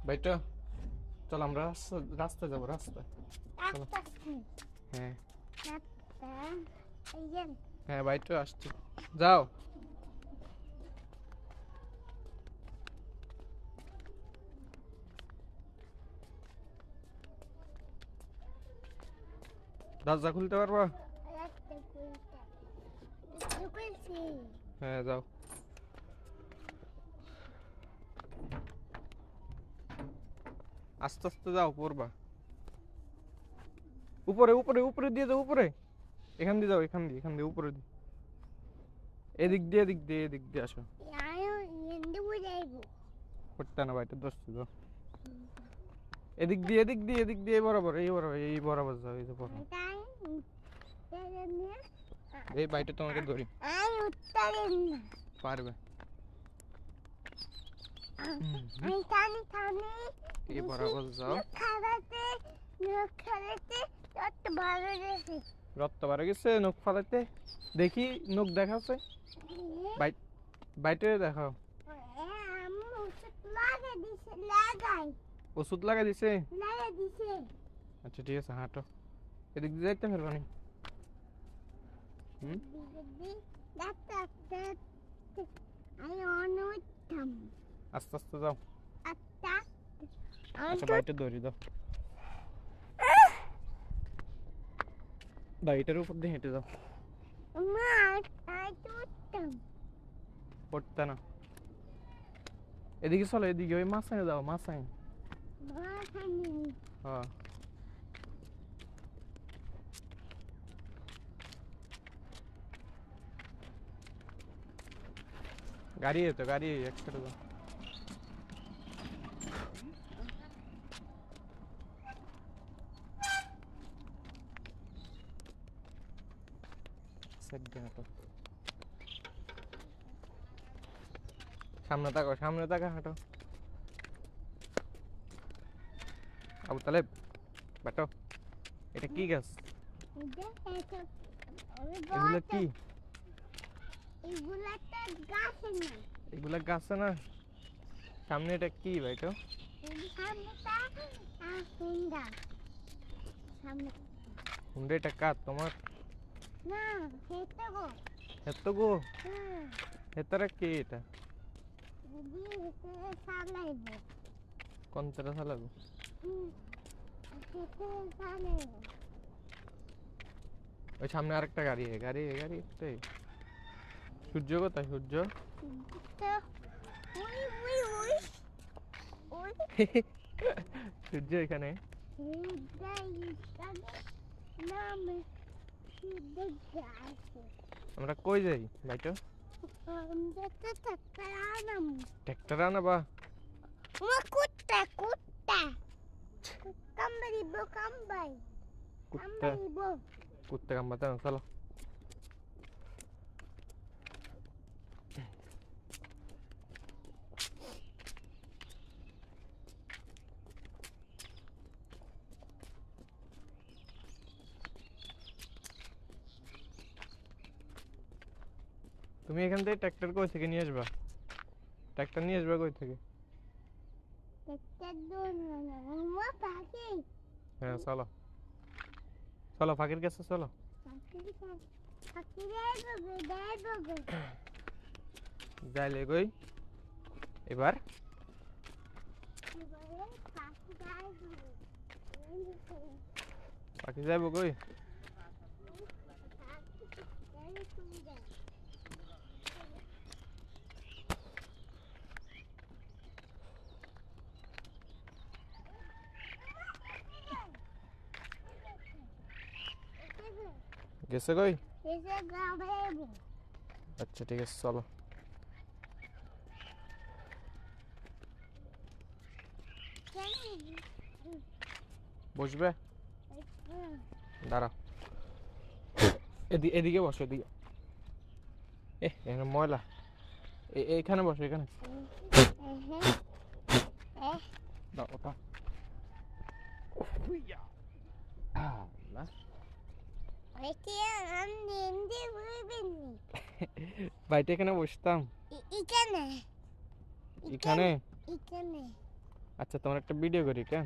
বাইটা চল আমরা রাস্তায় যাবো রাস্তায়। হ্যাঁ হ্যাঁ বাইটা আসছি যাও। দরজা খুলতে পারবা? হ্যাঁ যাও। আস্তে আস্তে যাও পড়বা। উপরে উপরে উপরে দিয়ে যাও উপরে। এখান দিয়ে যাও এখান দিয়ে উপরে দিয়ে। এদিক দিয়ে এদিক দিয়ে এদিক দিয়ে আসো। পড়তে না বাইটা দোস্ত যাও। এদিক দিয়ে এদিক দিয়ে এদিক দিয়ে বরাবর এই বরাবর যাও। এই যে বরাবর এই বাইটা তোমাকে ধরি পারবে। এই বরাবর যাও। রক্ত বার গেছে নখ ফালাইতে। দেখি নখ দেখাচ্ছে বাইটে দেখাও। ওষুধ লাগা দিছে? আচ্ছা ঠিক আছে হাঁটো। এদিক দিয়ে যাইতে পারবা না? আস্তে আস্তে যাও। আচ্ছা বাইটে ধরি দাও। বাইটের উপর দিয়ে হেঁটে যাও। পড়তে না। এদিকে চলো এদিকে ওই মাছায় যাও মাছায়। হ্যাঁ গাড়ি তো গাড়ি একসাথে যাও। সামনে তাকা হাঁটো। আবু তালেব বাটো এটা কি গাছ? এগুলা কি? এগুলা গাছ না। সামনে এটা কি বাইটো? হুন্ডা এটা কার তোমার? না হেতো গো। হেতারা কি এটা? কোন তেরা চালাবো? ওই সামনে আরেকটা গাড়ি একটাই। সূর্য কোথায় সূর্য? সূর্য এখানে। আমরা কই যাই ভাইটো? ট্রাক্টর আনাবা? কুত্তা কামবাতে না চলো। তুমি এখান থেকে ট্রাক্টর কই থেকে নিয়ে আসবা? ট্রাক্টর নিয়ে আসবা কই থেকে? হ্যাঁ চলো চলো ফাঁকির কাছে চলো। যাইলে কই এবার? পাখি যাইব কই? গেছে কই? আচ্ছা ঠিক আছে চলো। বসবে? দাঁড়া এদিকে বসো এদিকে। এখানে ময়লা। এখানে বসো এখানে। ওটা বাইরে এখানে বসতাম। এখানে আচ্ছা তোমার একটা ভিডিও করি কেন?